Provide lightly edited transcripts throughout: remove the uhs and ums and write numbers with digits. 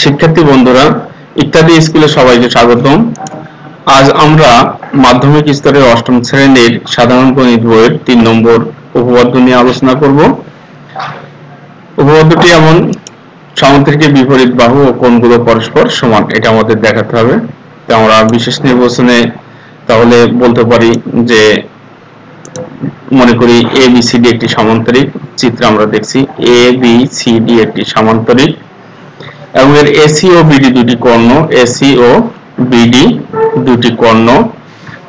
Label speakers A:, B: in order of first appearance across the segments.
A: শিক্ষার্থী বন্ধুরা, ইত্যাদি স্কুলে সবাইকে স্বাগতম। আজ আমরা মাধ্যমিক স্তরের অষ্টম শ্রেণীর সাধারণ গণিত বইয়ের 3 নম্বর উপপাদ্য নিয়ে আলোচনা করব। উপপাদ্যটি এমন: সামুদ্রিকের বিপরীত বাহু ও কোণগুলো পরস্পর সমান, এটা আমাদের দেখাতে হবে। তো আমরা বিশেষ নির্বাচনে তাহলে বলতে পারি যে মনে করি ABCD একটি সামান্তরিক চিত্র আমরা দেখছি, ABCD একটি সামান্তরিক এবং এর AC ও BD দুটি কর্ণ, AC ও BD দুটি কর্ণ।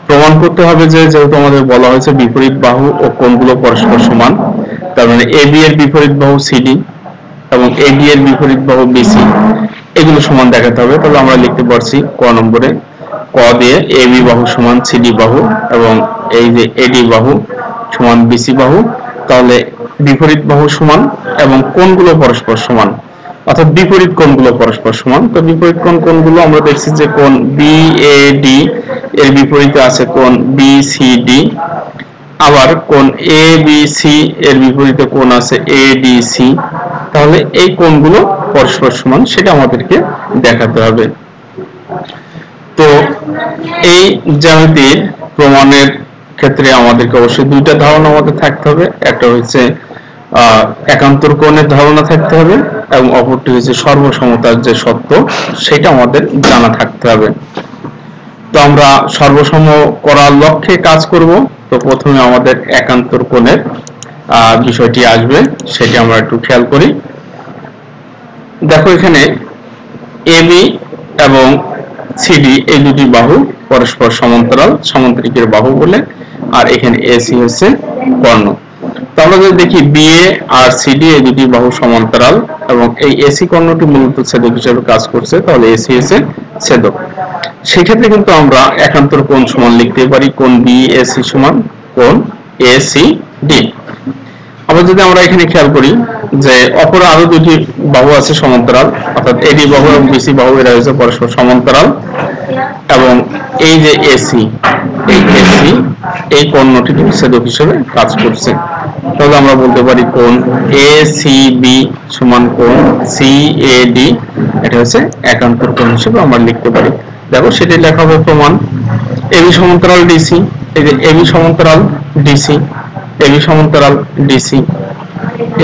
A: প্রমাণ করতে হবে যে যেহেতু আমাদের বলা হয়েছে বিপরীত বাহু ও কোণগুলো পরস্পর সমান, তার মানে AB এর বিপরীত বাহু CD এবং AD এর বিপরীত বাহু BC এগুলো সমান দেখাতে হবে। তাহলে আমরা লিখতে পারছি ক নম্বরে, ক দিয়ে AB বাহু সমান CD বাহু এবং এই যে AD বাহু সমান BC বাহু, তাহলে বিপরীত বাহু সমান এবং কোণগুলো পরস্পর সমান, অর্থাৎ বিপরীত কোণগুলো পরস্পর সমান। তো বিপরীত কোণগুলো আমরা দেখছি যে কোণ BAD এর বিপরীতে আছে কোণ BCD, আবার কোণ ABC এর বিপরীতে কোণ আছে ADC। তাহলে এই কোণগুলো পরস্পর সমান, সেটা আমাদেরকে দেখাতে হবে। তো এই জ্যামিতির প্রমাণের ক্ষেত্রে আমাদেরকে অবশ্যই দুইটা ধারণা আমাদের থাকতে হবে। একটা হচ্ছে একান্তর কোণের ধারণা থাকতে হবে এবং অপরটি হচ্ছে সর্বসমতার যে সত্য, সেটা আমাদের জানা থাকতে হবে। তো আমরা সর্বসম করার লক্ষ্যে কাজ করব। তো প্রথমে আমাদের একান্তর কোণের বিষয়টি আসবে, সেটি আমরা একটু খেয়াল করি। দেখো এখানে AB এবং CD এই দুটি বাহু পরস্পর সমান্তরাল, সামান্তরিকের বাহু বলে, আর এখানে AC হচ্ছে কর্ণ। তো আমরা যদি দেখি BA আর CD এই দুটি বাহু সমান্তরাল এবং এই AC কর্ণটি মূলত ছেদক হিসেবে কাজ করছে, তাহলে AC হচ্ছে ছেদক। সেক্ষেত্রে কিন্তু আমরা একান্তর কোণ সমান লিখতে পারি কোণ BAC সমান কোণ ACD। আবার যদি আমরা এখানে খেয়াল করি যে অপর আরো দুটি বাহু আছে সমান্তরাল, অর্থাৎ AD বাহু এবং BC বাহু এরা হচ্ছে পরস্পর সমান্তরাল এবং এই যে AC, এই AC এই কর্ণটি ছেদক হিসেবে কাজ করছে। তাহলে আমরা বলতে পারি কোণ ACB সমান কোণ CAD, এটা হচ্ছে একান্তর কোণ হিসেবে আমরা লিখতে পারি। দেখো সেটি লেখা হবে প্রমাণ। AB সমান্তরাল DC, এই যে AB সমান্তরাল DC, AB সমান্তরাল DC,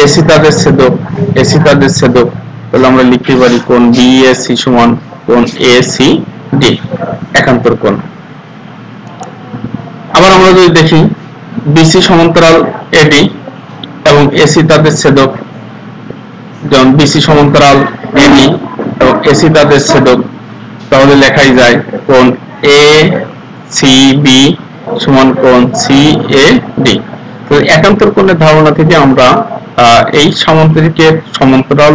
A: AC তাদের ছেদক, AC তাদের ছেদক। তাহলে আমরা লিখতে পারি কোণ BAC সমান কোণ ACD, একান্তর কোণ। আবার আমরা যদি দেখি BC সমান্তরাল AD এবং AC তাদের ছেদক, যেমন BC সমান্তরাল AD এবং AC তাদের ছেদক, তাহলে লেখাই যায় কোণ ACB সমান কোণ CAD। তো একান্তর কোণের ধারণা থেকে আমরা এই সামান্তরিকের সমান্তরাল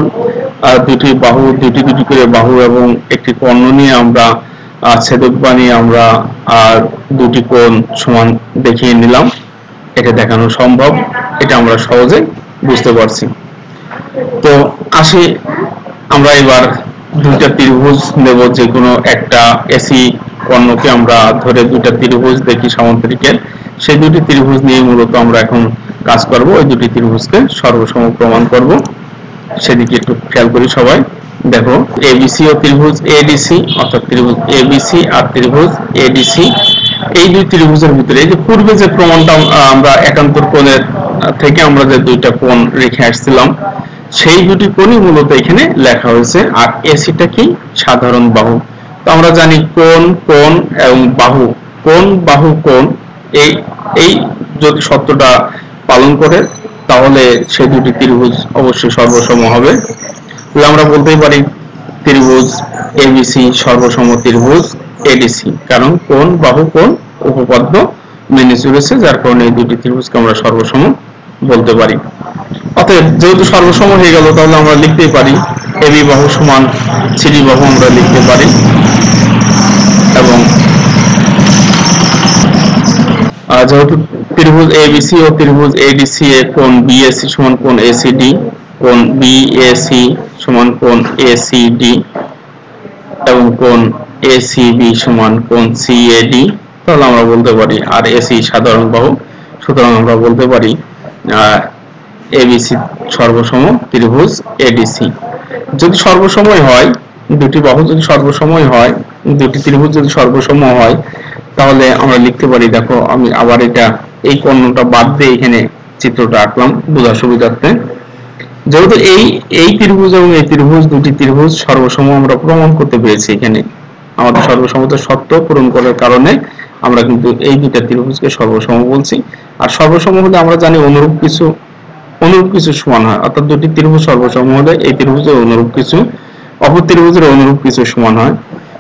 A: দুটি বাহু, দুটি করে বাহু এবং একটি কর্ণ নিয়ে আমরা ছেদক বানিয়ে আমরা দুটি কোণ সমান দেখিয়ে নিলাম। এটা দেখানো সম্ভব, এটা আমরা সহজে বুঝতে পারছি। তো আসি আমরা এবার দুইটা ত্রিভুজ নেব, যে কোনো একটা AC কর্ণকে আমরা ধরে দুইটা ত্রিভুজ দেখি সামান্তরিকের, সেই দুটি ত্রিভুজ নিয়ে মূলত আমরা এখন কাজ করব। ওই দুটি ত্রিভুজকে সর্বসম প্রমাণ করব, সেদিকে একটু খেয়াল করি সবাই। দেখো ABC ও ত্রিভুজ ADC, অর্থাৎ ত্রিভুজ ABC আর ত্রিভুজ ADC, এই দুই ত্রিভুজের ভিতরে এই যে পূর্বে যে প্রমাণটা আমরা একান্তর কোণের থেকে আমরা যে দুইটা কোণ রেখে আসছিলাম, সেই দুটি কোণই মূলত এখানে লেখা হয়েছে। আর ACটা কি? সাধারণ বাহু। তো আমরা জানি কোণ, কোণ এবং বাহু, কোণ বাহু কোণ, এই যদি সত্যটা পালন করে তাহলে সেই দুটি ত্রিভুজ অবশ্যই সর্বসম হবে। তাহলে আমরা বলতেই পারি ত্রিভুজ ABC সর্বসম ত্রিভুজ ADC, কারণ কোণ বাহু কোণ উপপাদ্য মেনে চলেছে, যার কারণে এই দুটি ত্রিভুজকে আমরা সর্বসম বলতে পারি। অতএব যেহেতু সর্বসম হয়ে গেল, তাহলে আমরা লিখতেই পারি AB বাহু সমান CD বাহু আমরা লিখতে পারি এবং যেহেতু ত্রিভুজ ABC ও ত্রিভুজ ADC এ কোণ BAC সমান কোণ ACD, কোণ BAC সমান কোণ ACD এবং কোণ ACB সমান কোণ CAD, তাহলে আমরা বলতে পারি আর AC সাধারণ বাহু, সুতরাং আমরা বলতে পারি ABC সর্বসম ত্রিভুজ ADC। যদি সর্বসমই হয় দুটি বাহু যদি সর্বসমই হয়, দুটি ত্রিভুজ যদি সর্বসম হয়, তাহলে আমরা লিখতে পারি, দেখো আমি আবার এটা এই কর্ণটা বাদ দিয়ে এখানে চিত্রটা আঁকলাম বোঝার সুবিধার্থে। যেহেতু এই ত্রিভুজ এবং এই ত্রিভুজ দুটি ত্রিভুজ সর্বসম আমরা প্রমাণ করতে পেরেছি, এখানে আমাদের সর্বসমতার শর্ত পূরণ করার কারণে আমরা কিন্তু এই দুইটা ত্রিভুজকে সর্বসম বলছি। আর সর্বসম হলে আমরা জানি অনুরূপ কিছু সমান হয়, অর্থাৎ দুটি ত্রিভুজ সর্বসম হলে এই ত্রিভুজের অনুরূপ কিছু অপর ত্রিভুজের অনুরূপ কিছু সমান হয়।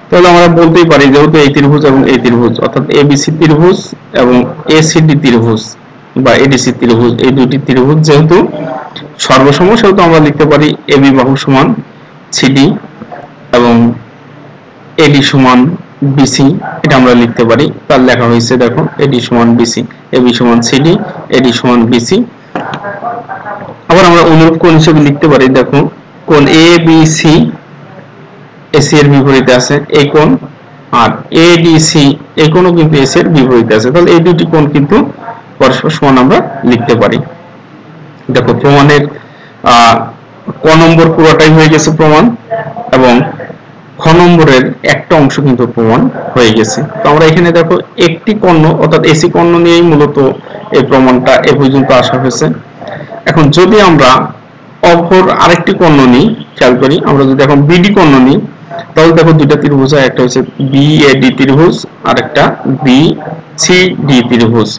A: তাহলে আমরা বলতেই পারি যেহেতু এই ত্রিভুজ এবং এই ত্রিভুজ অর্থাৎ এবিসি ত্রিভুজ এবং এসিডি ত্রিভুজ বা এডিসি ত্রিভুজ, এই দুটি ত্রিভুজ যেহেতু সর্বসম, সেহেতু আমরা লিখতে পারি এবি বাহু সমান সিডি এবং এডি সমান বিসি, এটা আমরা লিখতে পারি। তার লেখা হয়েছে দেখো এডি সমান বিসি, এবি সমান সিডি, এডি সমান বিসি। আবার আমরা অনুরূপ কোণ হিসেবে লিখতে পারি, দেখো কোণ এ বি সি এসি এর বিপরীতে আছে এই কোণ, আর এডিসি এই কোণও কিন্তু এসি এর বিপরীতে আছে, তাহলে এই দুটি কোণ কিন্তু পরস্পর সমান আমরা লিখতে পারি। দেখো প্রমাণের ক নম্বর পুরোটাই হয়ে গেছে প্রমাণ, এবং খ নম্বরের একটা অংশ কিন্তু প্রমাণ হয়ে গেছে। তো আমরা এখানে দেখো একটি কর্ণ অর্থাৎ এসি কর্ণ নিয়েই মূলত এই প্রমাণটা এ পর্যন্ত আসা হয়েছে। এখন যদি আমরা অপর আরেকটি কর্ণ নিই, খেয়াল করি, আমরা যদি এখন বিডি কর্ণ নিই, তাহলে দেখো দুইটা ত্রিভুজ, একটা হচ্ছে বিএডি ত্রিভুজ আর একটা বিসিডি ত্রিভুজ।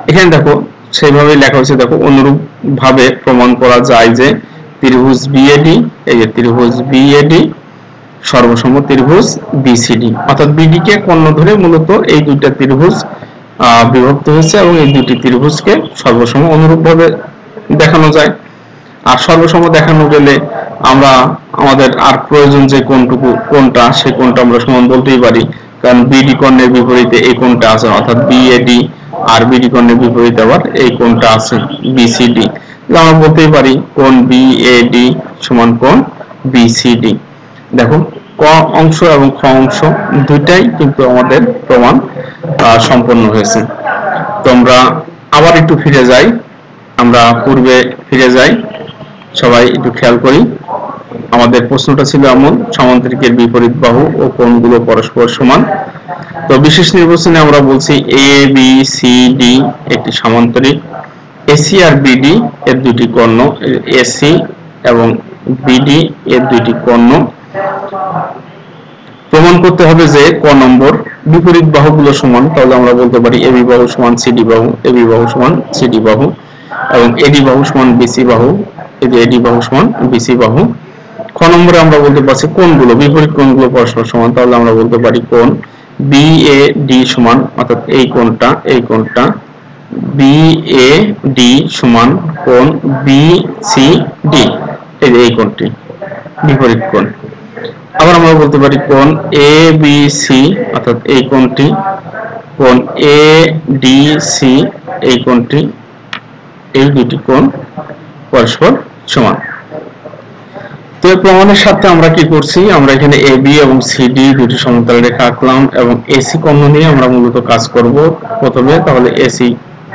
A: এখানে দেখো সেইভাবে লেখা হয়েছে, দেখো অনুরূপ ভাবে প্রমাণ করা যায় যে ত্রিভুজ বিএডি, এই যে ত্রিভুজ বিএডি সর্বসম ত্রিভুজ বিসিডি, অর্থাৎ বিডি কে কর্ণ ধরে মূলত এই দুইটা ত্রিভুজ বিভক্ত হয়েছে এবং এই দুটি ত্রিভুজকে সর্বসম অনুরূপ ভাবে দেখানো যায়। আর সর্বসম দেখানো গেলে আমরা আমাদের আর প্রয়োজন যে কোনটা সেই কোনটা আমরা সমান বলতেই পারি, কারণ বিডি কর্ণের বিপরীতে এই কোনটা আছে, অর্থাৎ বিএডি, আর বিডি কর্ণের বিপরীতে আবার এই কোনটা আছে বিসিডি, আমরা বলতেই পারি কোণ বিএডি সমান কোণ বিসিডি। দেখো ক অংশ এবং খ অংশ দুইটাই কিন্তু আমাদের প্রমাণ সম্পন্ন হয়েছে। তো আমরা আবার একটু ফিরে যাই, আমরা পূর্বে ফিরে যাই, সবাই একটু খেয়াল করি। আমাদের প্রশ্নটা ছিল এমন, সমান্তরিকের বিপরীত বাহু ও কোণগুলো পরস্পর সমান। তো বিশেষ নির্বাচনে আমরা বলছি এ বি সি ডি একটি সমান্তরিক, এসি আর বিডি এর দুটি কর্ণ, এসি এবং বিডি এর দুটি কর্ণ। প্রমাণ করতে হবে যে ক নম্বর বিপরীত বাহুগুলো সমান, তাহলে আমরা বলতে পারি এবি বাহু সমান সিডি বাহু, এবি বাহু সমান সিডি বাহু, এবং এডি বাহু সমান বিসি বাহু, এডি বাহু সমান বিসি বাহু। খ নম্বরে আমরা বলতে পারছি কোণগুলো, বিপরীত কোণগুলো পরস্পর সমান, তাহলে আমরা বলতে পারি কোণ বিএডি সমান, অর্থাৎ এই কোণটা বিএডি সমান কোণ বিসিডি, এই কোণটি বিপরীত কোণ। আবার আমরা বলতে পারি কোণ এবিসি, অর্থাৎ এই কোণটি কোণ এডিসি, এই কোণটি, এই দুটি কোণ পরস্পর সমান। তো এই প্রমাণের সাথে আমরা কি করছি, আমরা এখানে এবি এবং সিডি দুটি সমান্তরাল রেখা আঁকলাম এবং এসি কর্ণ নিয়ে আমরা মূলত কাজ করব প্রথমে। তাহলে এসি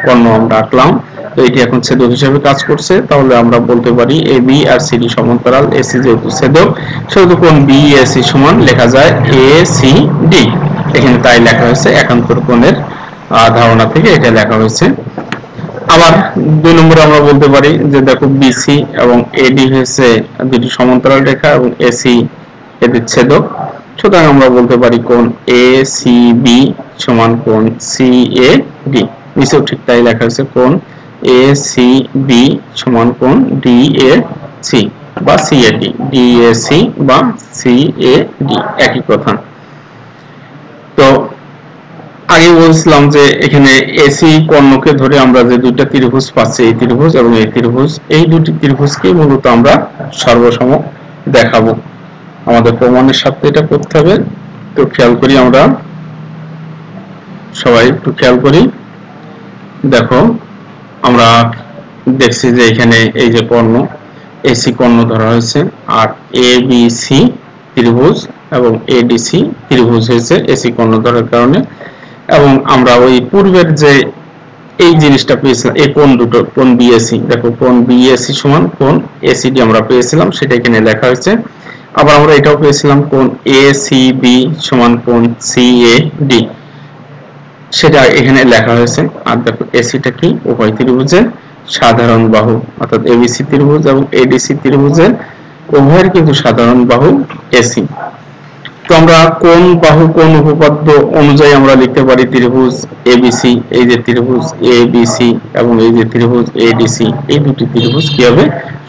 A: কর্ণ আমরা আঁকলাম, তো এটি এখন ছেদক হিসেবে কাজ করছে, তাহলে আমরা বলতে পারি এবি আর সিডি সমান্তরাল, এসি যেহেতু ছেদক সেহেতু কোণ বিএসি সমান লেখা যায় এসিডি। এখানে তাই লেখা হয়েছে, একান্তর কোণের ধারণা থেকে এটা লেখা হয়েছে। আবার দুই নম্বরে আমরা বলতে পারি যে দেখো বিসি এবং এডি হয়েছে দুটি সমান্তরাল রেখা এবং এসি এদের ছেদক, সুতরাং আমরা বলতে পারি কোণ এসিবি সমান কোণ সিএডি। নিচেও ঠিক তাই লেখা হয়েছে, কোণ এসিবি সমান কোণ ডিএসি বা সিএডি, ডিএসি বা সিএডি একই কথা। তো আগে বলছিলাম যে এখানে এসি কর্ণকে ধরে আমরা যে দুইটা ত্রিভুজ পাচ্ছি, এই ত্রিভুজ এবং এই ত্রিভুজ, এই দুটি ত্রিভুজকে মূলত আমরা সর্বসম দেখাবো। আমাদের প্রমাণের সাথে এটা করতে হবে। তো খেয়াল করি, আমরা সবাই একটু খেয়াল করি। দেখো আমরা দেখছি যে এখানে এই যে কর্ণ এসি কর্ণ ধরা হয়েছে, আর এবিসি ত্রিভুজ এবং এডিসি ত্রিভুজ হয়েছে এসি কর্ণ ধরার কারণে। এবং আমরা ওই পূর্বের যে এই জিনিসটা পেয়েছিলাম, এই কোণ দুটো, কোণ বিএসি, দেখো কোণ বিএসি সমান কোণ এসিডি আমরা পেয়েছিলাম, সেটা এখানে লেখা হয়েছে। আবার আমরা এটাও পেয়েছিলাম কোণ ACB সমান কোণ CAD, সেটা এখানে লেখা হয়েছে। আর দেখো এসিটা কি, উভয় ত্রিভুজের সাধারণ বাহু, অর্থাৎ ABC ত্রিভুজ এবং ADC ত্রিভুজের উভয়ের কিন্তু সাধারণ বাহু এসি। তো আমরা কোন বাহু কোন উপপাদ্য অনুযায়ী আমরা লিখতে পারি ত্রিভুজ ABC, এই যে ত্রিভুজ ABC এবং এই যে ত্রিভুজ ADC, এই দুটি ত্রিভুজ কি হবে,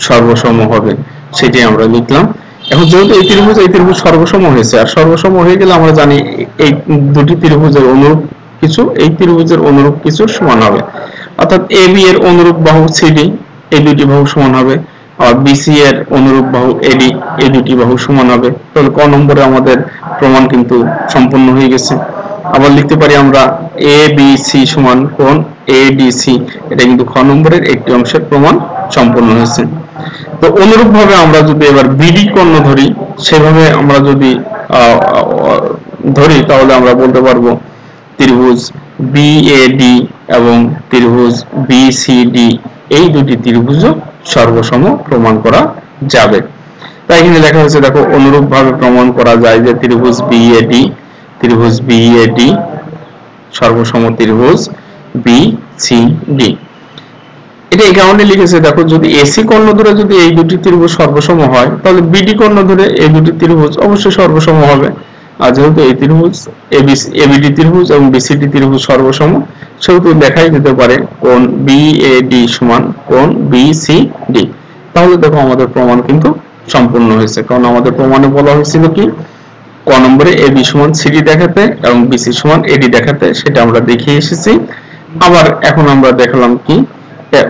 A: সর্বসম হবে, সেটি আমরা লিখলাম। এখন যেহেতু এই ত্রিভুজ সর্বসম হয়েছে, আর সর্বসম হয়ে গেলে আমরা জানি এই দুটি ত্রিভুজের অনুরূপ কিছু এই ত্রিভুজের অনুরূপ কিছু সমান হবে, অর্থাৎ AB এর অনুরূপ বাহু CD এই দুটি বাহু সমান হবে, আর BC এর অনুরূপ বাহু AD এই দুটি বাহু সমান হবে। তাহলে ক নম্বরে আমাদের প্রমাণ কিন্তু সম্পূর্ণ হয়ে গেছে। আবার লিখতে পারি আমরা ABC সমান কোণ ADC, এটা কিন্তু খ নম্বরের একটি অংশের প্রমাণ সম্পূর্ণ হয়েছে। তো অনুরূপ ভাবে আমরা যদি এবার BD কোণ ধরি, সেভাবে আমরা যদি ধরি তাহলে আমরা বলতে পারবো ত্রিভুজ BAD এবং ত্রিভুজ BCD এই দুটি ত্রিভুজ সর্বসম প্রমাণ করা যাবে। তাই এখানে লেখা হয়েছে, দেখো অনুরূপ ভাবে প্রমাণ করা যায় যে ত্রিভুজ BAD সর্বসম ত্রিভুজ BCD। এটা এই কারণে লিখেছে, দেখো যদি AC কোণ ধরে যদি এই দুটি ত্রিভুজ সর্বসম হয়, তাহলে BD কোণ ধরে এই দুটি ত্রিভুজ অবশ্যই সর্বসম হবে। আর যেহেতু এই ত্রিভুজ ABD ত্রিভুজ এবং BCD ত্রিভুজ সর্বসম, সেহেতু দেখাই যেতে পারে কোণ BAD সমান কোণ BCD। তাহলে দেখো আমাদের প্রমাণ কিন্তু সম্পূর্ণ হয়েছে, কারণ আমাদের প্রমাণে বলা হয়েছিল কি, ক নম্বরে AB সমান CD দেখাতে এবং BC সমান AD দেখাতে, সেটা আমরা দেখিয়ে এসেছি। আবার এখন আমরা দেখালাম কি,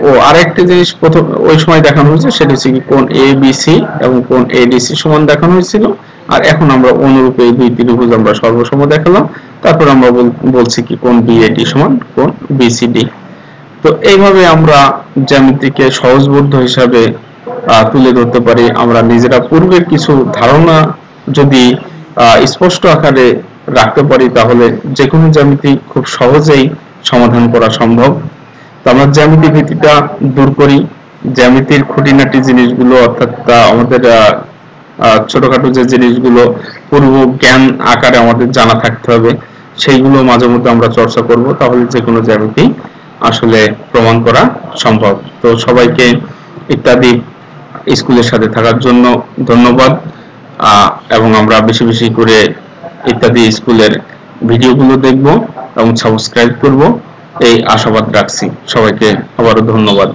A: ও আরেকটা জিনিস প্রথম ওই সময় দেখানো হয়েছে, সেটা হচ্ছে কি কোণ ABC এবং কোণ ADC সমান দেখানো হয়েছিল। আর এখন আমরা অনুরূপে এই দুই ত্রিভুজ আমরা সর্বসম দেখালাম। তারপর আমরা বলছি কি কোণ BAD সমান কোণ BCD। তো এইভাবে আমরা জ্যামিতিকে সহজবোধ্য হিসাবে তুলে ধরতে পারি। আমরা নিজেরা পূর্বের কিছু ধারণা যদি স্পষ্ট আকারে রাখতে পারি, তাহলে যে কোনো জ্যামিতি খুব সহজেই সমাধান করা সম্ভব। তো আমরা জ্যামিতি ভীতিটা দূর করি, জ্যামিতির খুঁটিনাটি জিনিসগুলো, অর্থাৎ আমাদের ছোটখাটো যে জিনিসগুলো পূর্ব জ্ঞান আকারে আমাদের জানা থাকতে হবে, সেইগুলো মাঝে মধ্যে আমরা চর্চা করব, তাহলে যে কোনো জ্যামিতি আসলে প্রমাণ করা সম্ভব। তো সবাইকে ইত্যাদি স্কুলের সাথে থাকার জন্য ধন্যবাদ, এবং আমরা বেশি বেশি করে ইত্যাদি স্কুলের ভিডিওগুলো দেখব এবং সাবস্ক্রাইব করব, এই আশাবাদ রাখছি। সবাইকে আবারও ধন্যবাদ।